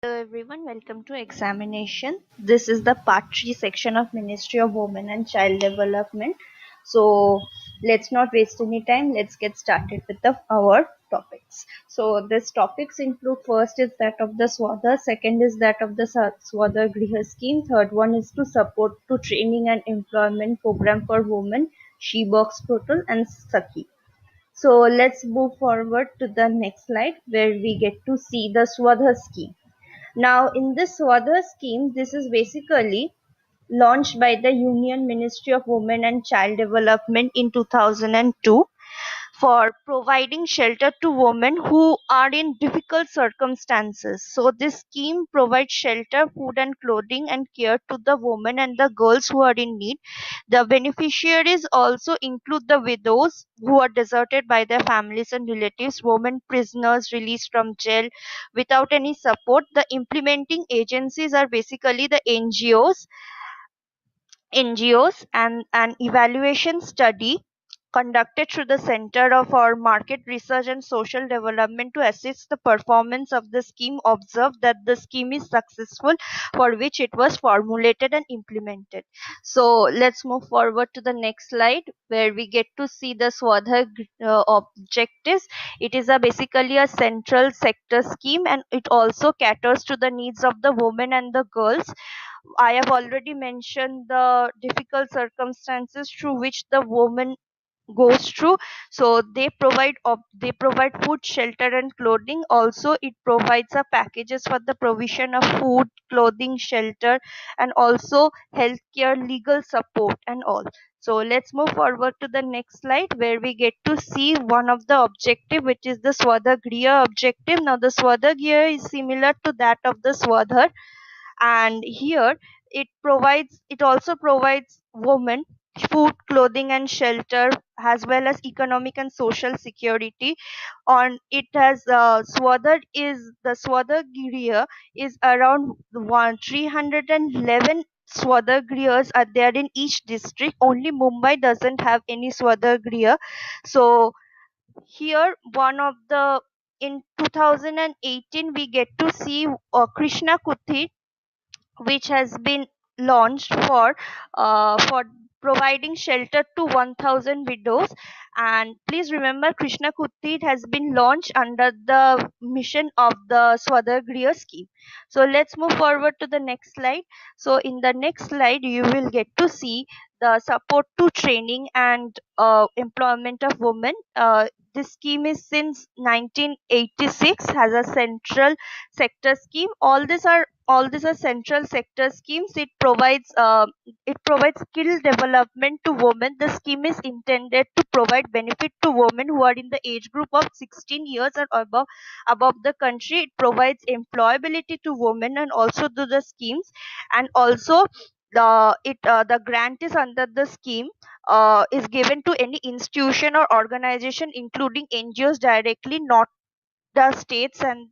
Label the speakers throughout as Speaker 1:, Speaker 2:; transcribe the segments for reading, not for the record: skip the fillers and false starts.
Speaker 1: Hello everyone, welcome to examination. This is the part 3 section of Ministry of Women and Child Development. So let's not waste any time. Let's get started with our topics. So these topics include: first is that of the Swadha, second is that of the Swadha Greh Scheme, third one is to support to training and employment program for women, She Box portal and Saki. So let's move forward to the next slide where we get to see the Swadha scheme. Now, in this Swadha scheme, this is basically launched by the Union Ministry of Women and Child Development in 2002 for providing shelter to women who are in difficult circumstances. So this scheme provides shelter, food and clothing and care to the women and the girls who are in need. The beneficiaries also include the widows who are deserted by their families and relatives, women prisoners released from jail without any support. The implementing agencies are basically the NGOs, and an evaluation study conducted through the Center for Market Research and Social Development to assess the performance of the scheme observed that the scheme is successful for which it was formulated and implemented. So let's move forward to the next slide where we get to see the Swadha objectives. It is basically a central sector scheme, and it also caters to the needs of the women and the girls. I have already mentioned the difficult circumstances through which the woman goes through. So they provide food, shelter and clothing. Also it provides a packages for the provision of food, clothing, shelter and also healthcare, legal support and all. So let's move forward to the next slide where we get to see one of the objective, which is the Swadagriya objective. Now the Swadagriya is similar to that of the Swadhar, and here it also provides women food, clothing and shelter as well as economic and social security. On it has the Swadagiriya is around 311 Swadagiriyas are there in each district. Only Mumbai doesn't have any Swadagiriya. So here one of the in 2018 we get to see Krishna Kuthi, which has been launched for providing shelter to 1000 widows. And please remember, Krishna Kutti has been launched under the mission of the Swadagriya scheme. So let's move forward to the next slide. So in the next slide you will get to see the support to training and employment of women. This scheme is since 1986, has a central sector scheme. All these are central sector schemes. It provides skill development to women. The scheme is intended to provide benefit to women who are in the age group of 16 years and above the country. It provides employability to women and also to the schemes. And also the grant is under the scheme is given to any institution or organization including NGOs directly, not the states. And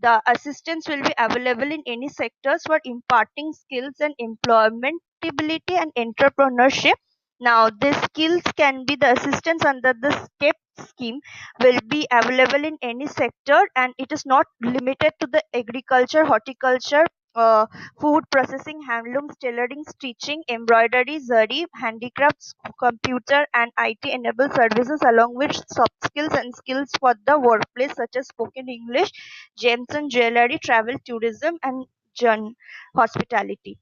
Speaker 1: the assistance will be available in any sectors for imparting skills and employmentability and entrepreneurship. Now these skills can be the assistance under the step scheme will be available in any sector, and it is not limited to the agriculture, horticulture, uh, food processing, handlooms, tailoring, stitching, embroidery, zari, handicrafts, computer and IT enabled services, along with soft skills and skills for the workplace such as spoken English, gems and jewelry, travel, tourism, and hospitality.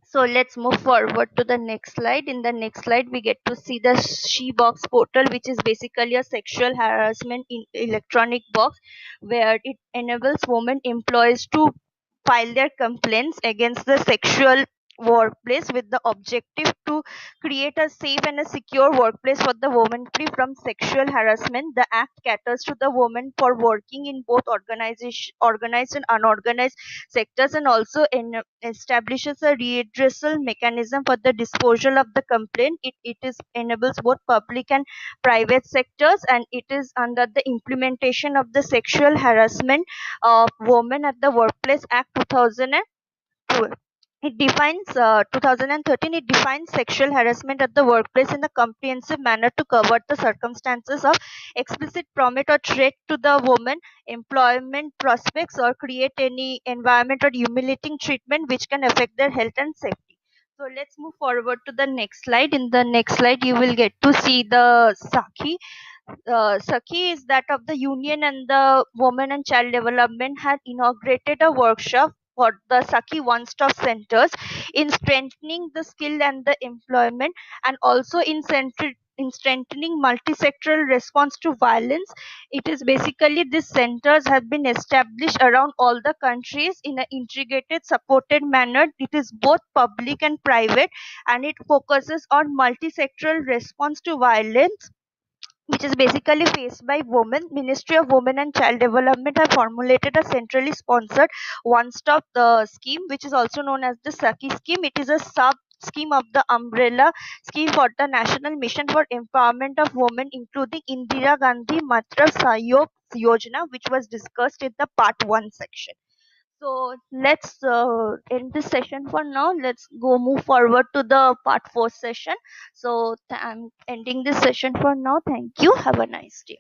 Speaker 1: So let's move forward to the next slide. In the next slide, we get to see the She Box portal, which is basically a sexual harassment in electronic box, where it enables women employees to file their complaints against the sexual workplace with the objective to create a safe and a secure workplace for the woman free from sexual harassment. The act caters to the women for working in both organized and unorganized sectors, and also establishes a redressal mechanism for the disposal of the complaint. It is enables both public and private sectors, and it is under the implementation of the Sexual Harassment of Women at the Workplace Act 2012. It defines 2013. It defines sexual harassment at the workplace in a comprehensive manner to cover the circumstances of explicit promise or threat to the woman employment prospects, or create any environment or humiliating treatment which can affect their health and safety. So let's move forward to the next slide. In the next slide, you will get to see the Sakhi. Sakhi is that of the Union and the Women and Child Development had inaugurated a workshop for the Sakhi one-stop centers in strengthening the skill and the employment, and also in strengthening multi-sectoral response to violence. It is basically these centers have been established around all the countries in an integrated, supported manner. It is both public and private, and it focuses on multi-sectoral response to violence which is basically faced by women. Ministry of Women and Child Development have formulated a centrally sponsored one-stop scheme, which is also known as the Saki scheme. It is a sub scheme of the umbrella scheme for the National Mission for Empowerment of Women, including Indira Gandhi Matra Sahyog Yojana, which was discussed in the part 1 section. So let's end this session for now. Let's go move forward to the part 4 session. So I'm ending this session for now. Thank you. Have a nice day.